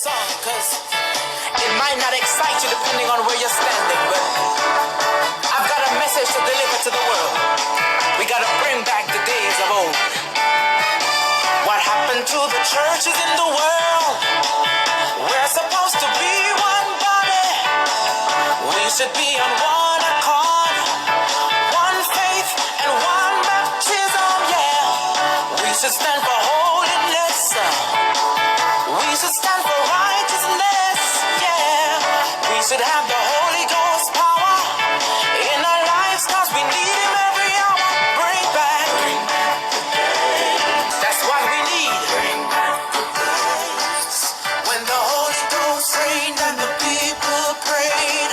song because it might not excite you depending on where you're standing, but I've got a message to deliver to the world. We gotta bring back the days of old. What happened to the churches in the world? We're supposed to be one body. We should be on one accord, one faith and one baptism, yeah. We should stand for holiness. We should stand for righteousness, yeah. We should have the Holy Ghost power in our lives cause we need him every hour. Bring back the days. That's what we need. Bring back the days. When the Holy Ghost reigned and the people prayed.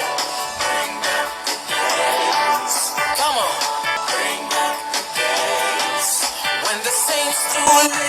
Bring back the days. Come on. Bring back the days. When the saints threw